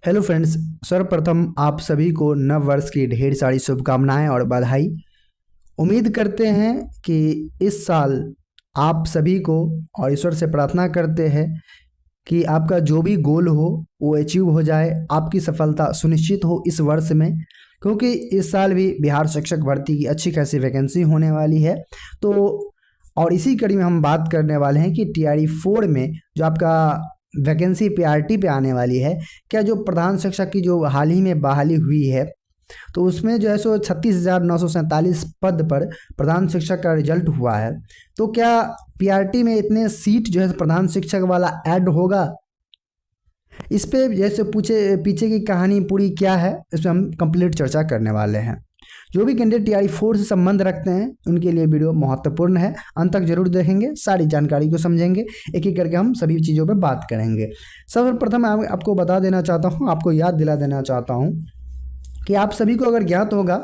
Hello friends. सर्वप्रथम आप सभी को नव वर्ष की ढेर सारी शुभकामनाएं और बधाई। उम्मीद करते हैं कि इस साल आप सभी को और ईश्वर से प्रार्थना करते हैं कि आपका जो भी गोल हो वो अचीव हो जाए, आपकी सफलता सुनिश्चित हो इस वर्ष में, क्योंकि इस साल भी बिहार शिक्षक भर्ती की अच्छी खासी वैकेंसी होने वाली है। तो और इसी कड़ी में हम बात करने वाले हैं कि TRE 4 में जो आपका वैकेंसी PRT पे आने वाली है, क्या जो प्रधान शिक्षक की जो हाल ही में बहाली हुई है, तो उसमें जो है सो 36,947 पद पर प्रधान शिक्षक का रिजल्ट हुआ है। तो क्या PRT में इतने सीट जो है प्रधान शिक्षक वाला ऐड होगा? इस पे जैसे पीछे की कहानी पूरी क्या है, इस पर हम कंप्लीट चर्चा करने वाले हैं। जो भी कैंडिडेट TRE 4 से संबंध रखते हैं उनके लिए वीडियो महत्वपूर्ण है, अंत तक जरूर देखेंगे, सारी जानकारी को समझेंगे, एक एक करके हम सभी चीज़ों पे बात करेंगे। सर्वप्रथम मैं आपको बता देना चाहता हूँ, आपको याद दिला देना चाहता हूँ कि आप सभी को अगर ज्ञात होगा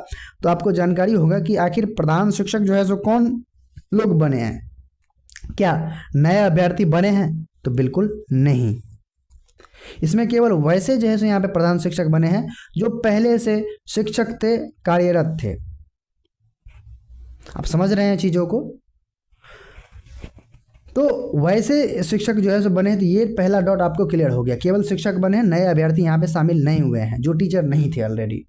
तो आपको जानकारी होगा कि आखिर प्रधान शिक्षक जो है सो कौन लोग बने हैं। क्या नए अभ्यर्थी बने हैं? तो बिल्कुल नहीं। इसमें केवल वैसे जो है सो यहाँ पे प्रधान शिक्षक बने हैं जो पहले से शिक्षक थे, कार्यरत थे। आप समझ रहे हैं चीज़ों को? तो वैसे शिक्षक जो है सो बने, तो ये पहला डॉट आपको क्लियर हो गया। केवल शिक्षक बने हैं, नए अभ्यर्थी यहाँ पे शामिल नहीं हुए हैं जो टीचर नहीं थे ऑलरेडी।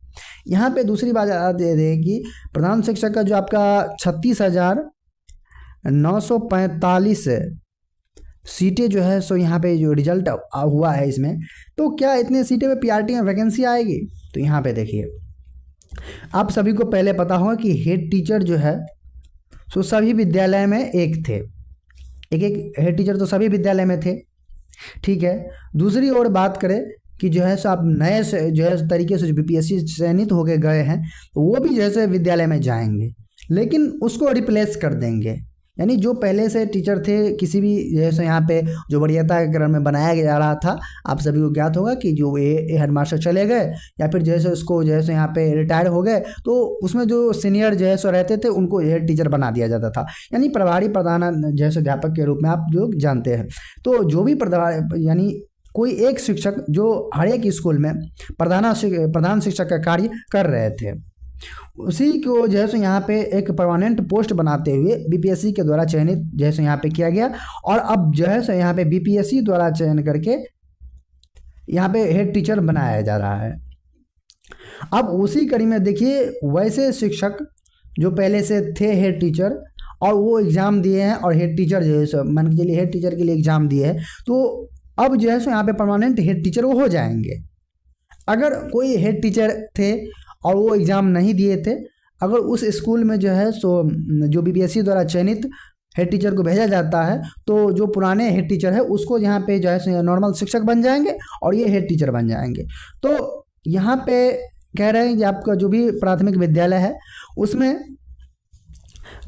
यहाँ पे दूसरी बात दे दें कि प्रधान शिक्षक का जो आपका 36,945 सीटें जो है सो यहाँ पे जो रिजल्ट हुआ है इसमें, तो क्या इतने सीटें पे PRT में वैकेंसी आएगी? तो यहाँ पे देखिए, आप सभी को पहले पता होगा कि हेड टीचर जो है सो सभी विद्यालय में एक थे, एक हेड टीचर तो सभी विद्यालय में थे, ठीक है। दूसरी ओर बात करें कि जो है सो आप नए से जो है तरीके से जो BPSC चयनित होके गए हैं, तो वो भी जैसे विद्यालय में जाएंगे, लेकिन उसको रिप्लेस कर देंगे। यानी जो पहले से टीचर थे किसी भी जैसे यहाँ पे जो वरीयता के क्रम में बनाया जा रहा था, आप सभी को ज्ञात होगा कि जो हेडमास्टर चले गए या फिर जैसे उसको जैसे यहाँ पे रिटायर हो गए, तो उसमें जो सीनियर जो है सो रहते थे उनको हेड टीचर बना दिया जाता था, यानी प्रभारी प्रधान जैसे अध्यापक के रूप में आप जो जानते हैं। तो जो भी यानी कोई एक शिक्षक जो हर एक स्कूल में प्रधान शिक्षक का कार्य कर रहे थे, उसी को जैसे यहाँ पे एक परमानेंट पोस्ट बनाते हुए BPSC के द्वारा चयनित जैसे यहाँ पे किया गया, और अब जो है सो यहाँ पे BPSC द्वारा चयन करके यहाँ पे हेड टीचर बनाया जा रहा है। अब उसी कड़ी में देखिए, वैसे शिक्षक जो पहले से थे हेड टीचर और वो एग्ज़ाम दिए हैं और हेड टीचर जो है सो मान के चलिए हेड टीचर के लिए एग्ज़ाम दिए हैं, तो अब जो है सो यहाँ पे परमानेंट हेड टीचर वो हो जाएंगे। अगर कोई हेड टीचर थे और वो एग्ज़ाम नहीं दिए थे, अगर उस स्कूल में जो है सो जो BPSC द्वारा चयनित हेड टीचर को भेजा जाता है, तो जो पुराने हेड टीचर है उसको यहाँ पे जो है सो नॉर्मल शिक्षक बन जाएंगे और ये हेड टीचर बन जाएंगे। तो यहाँ पे कह रहे हैं कि आपका जो भी प्राथमिक विद्यालय है उसमें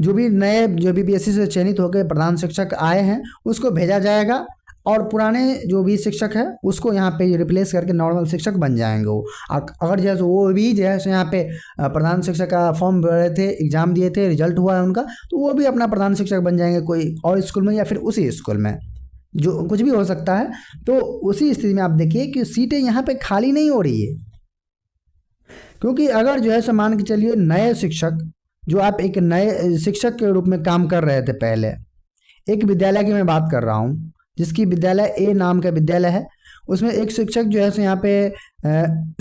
जो भी नए जो BPSC से चयनित होकर प्रधान शिक्षक आए हैं उसको भेजा जाएगा, और पुराने जो भी शिक्षक है उसको यहाँ पे रिप्लेस करके नॉर्मल शिक्षक बन जाएंगे वो। अगर जैसे वो भी जैसे यहाँ पे प्रधान शिक्षक का फॉर्म भरे थे, एग्ज़ाम दिए थे, रिजल्ट हुआ है उनका, तो वो भी अपना प्रधान शिक्षक बन जाएंगे कोई और स्कूल में या फिर उसी स्कूल में, जो कुछ भी हो सकता है। तो उसी स्थिति में आप देखिए कि सीटें यहाँ पे खाली नहीं हो रही है, क्योंकि अगर जो है सो मान के चलिए नए शिक्षक जो आप एक नए शिक्षक के रूप में काम कर रहे थे, पहले एक विद्यालय की मैं बात कर रहा हूँ जिसकी विद्यालय A नाम का विद्यालय है, उसमें एक शिक्षक जो है सो यहाँ पे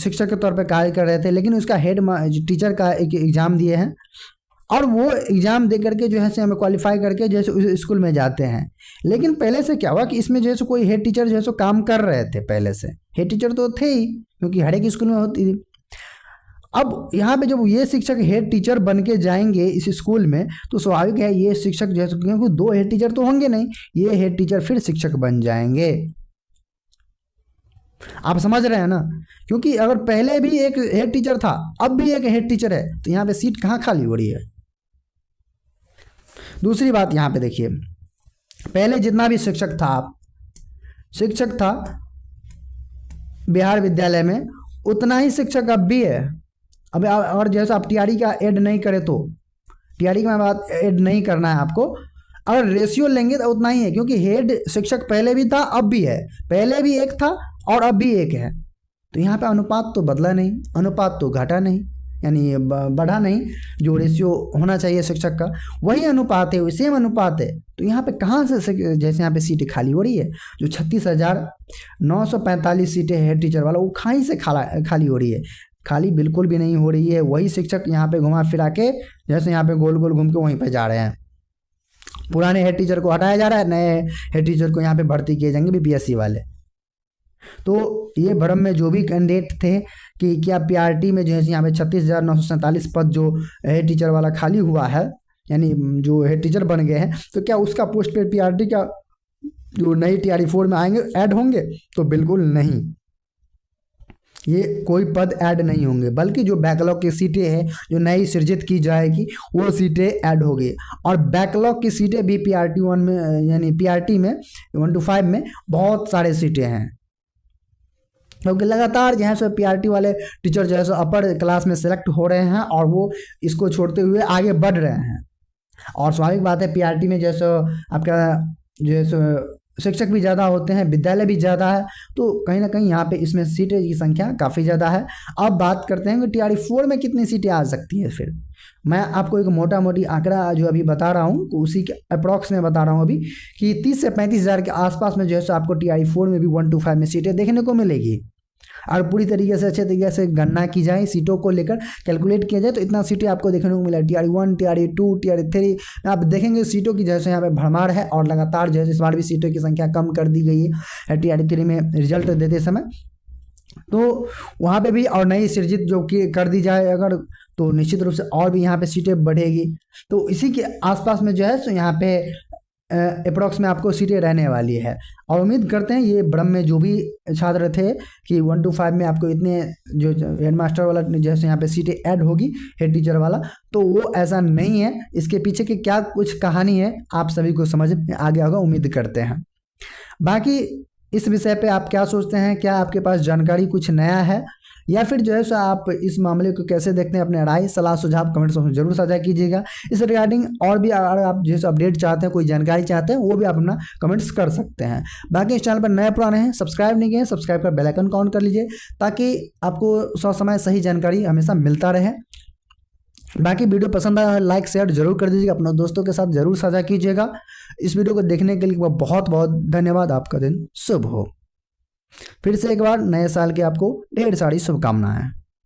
शिक्षक के तौर पे कार्य कर रहे थे, लेकिन उसका हेड टीचर का एक एग्ज़ाम दिए हैं और वो एग्ज़ाम दे करके जो है सो हमें क्वालिफाई करके जैसे उस स्कूल में जाते हैं। लेकिन पहले से क्या हुआ कि इसमें जो है सो कोई हेड टीचर जो है सो काम कर रहे थे, पहले से हेड टीचर तो थे ही क्योंकि हर एक स्कूल में होती थी। अब यहाँ पे जब ये शिक्षक हेड टीचर बन के जाएंगे इस स्कूल में, तो स्वाभाविक है ये शिक्षक जैसे, क्योंकि दो हेड टीचर तो होंगे नहीं, ये हेड टीचर फिर शिक्षक बन जाएंगे। आप समझ रहे हैं ना? क्योंकि अगर पहले भी एक हेड टीचर था, अब भी एक हेड टीचर है, तो यहाँ पे सीट कहाँ खाली हो रही है? दूसरी बात यहाँ पे देखिए, पहले जितना भी शिक्षक था बिहार विद्यालय में, उतना ही शिक्षक अब भी है। अब और जैसे आप TRE का ऐड नहीं करें, तो TRE की बात ऐड नहीं करना है आपको, अगर रेशियो लेंगे तो उतना ही है, क्योंकि हेड शिक्षक पहले भी था अब भी है, पहले भी एक था और अब भी एक है। तो यहाँ पे अनुपात तो बदला नहीं, अनुपात तो घटा नहीं, यानी बढ़ा नहीं। जो रेशियो होना चाहिए शिक्षक का वही अनुपात है, सेम अनुपात है। तो यहाँ पे कहाँ से जैसे यहाँ पे सीटें खाली हो रही है, जो 36,945 सीटें है टीचर वाला, वो कहीं से खाली हो रही है? खाली बिल्कुल भी नहीं हो रही है। वही शिक्षक यहाँ पे घुमा फिरा के जैसे यहाँ पे गोल गोल घूम के वहीं पे जा रहे हैं। पुराने हेड टीचर को हटाया जा रहा है, नए हेड टीचर को यहाँ पे भर्ती किए जाएंगे बीपीएससी वाले। तो ये भ्रम में जो भी कैंडिडेट थे कि क्या पीआरटी में जो है यहाँ पे 36,947 पद जो हेड टीचर वाला खाली हुआ है, यानी जो हेड टीचर बन गए हैं, तो क्या उसका पोस्ट पे पीआरटी का जो नई टीआरई 4 में आएंगे ऐड होंगे? तो बिल्कुल नहीं, ये कोई पद ऐड नहीं होंगे, बल्कि जो बैकलॉग की सीटें हैं जो नई सृजित की जाएगी वो सीटें ऐड होगी। और बैकलॉग की सीटें भी पीआरटी 1 में, यानी पीआरटी में 1 to 5 में बहुत सारे सीटें हैं, क्योंकि लगातार जो है सो पीआरटी वाले टीचर जो है सो अपर क्लास में सेलेक्ट हो रहे हैं और वो इसको छोड़ते हुए आगे बढ़ रहे हैं। और स्वाभाविक बात है पीआरटी में जो है सो आपका जो है सो शिक्षक भी ज़्यादा होते हैं, विद्यालय भी ज़्यादा है, तो कहीं ना कहीं यहाँ पे इसमें सीटें की संख्या काफ़ी ज़्यादा है। अब बात करते हैं कि टीआरई 4 में कितनी सीटें आ सकती हैं। फिर मैं आपको एक मोटा मोटी आंकड़ा जो अभी बता रहा हूँ, उसी के अप्रॉक्स में बता रहा हूँ अभी, कि 30 से 35 हज़ार के आसपास में जो है सो आपको टीआरई 4 में भी 1 to 5 में सीटें देखने को मिलेगी। और पूरी तरीके से अच्छे तरीके से गणना की जाए, सीटों को लेकर कैलकुलेट किया जाए, तो इतना सीटें आपको देखने को मिला। टीआरई 1, टीआरई 2, टीआरई 3 आप देखेंगे सीटों की जैसे यहाँ पे भरमार है, और लगातार जो है इस बार भी सीटों की संख्या कम कर दी गई है टीआरई 3 में रिजल्ट देते समय। तो वहाँ पे भी और नई सृजित जो कि कर दी जाए अगर, तो निश्चित रूप से और भी यहाँ पे सीटें बढ़ेगी। तो इसी के आसपास में जो है सो यहाँ पे अप्रॉक्स में आपको सीटें रहने वाली है। और उम्मीद करते हैं ये भ्रम में जो भी छात्र थे कि 1 to 5 में आपको इतने जो हेडमास्टर वाला जैसे यहाँ पे सीटें ऐड होगी हेड टीचर वाला, तो वो ऐसा नहीं है। इसके पीछे की क्या कुछ कहानी है आप सभी को समझ में आ गया होगा, उम्मीद करते हैं। बाकी इस विषय पे आप क्या सोचते हैं? क्या आपके पास जानकारी कुछ नया है, या फिर जो है सो आप इस मामले को कैसे देखते हैं? अपने राय सलाह सुझाव कमेंट्स में जरूर साझा कीजिएगा। इस रिगार्डिंग और भी अगर आप जो है अपडेट चाहते हैं, कोई जानकारी चाहते हैं, वो भी आप अपना कमेंट्स कर सकते हैं। बाकी इस चैनल पर नए पुराने हैं, सब्सक्राइब नहीं किए, सब्सक्राइब कर बेल आइकन ऑन कर लीजिए, ताकि आपको समय सही जानकारी हमेशा मिलता रहे। बाकी वीडियो पसंद आया लाइक शेयर जरूर कर दीजिएगा, अपने दोस्तों के साथ जरूर साझा कीजिएगा। इस वीडियो को देखने के लिए बहुत बहुत धन्यवाद। आपका दिन शुभ हो। फिर से एक बार नए साल की आपको ढेर सारी शुभकामनाएं।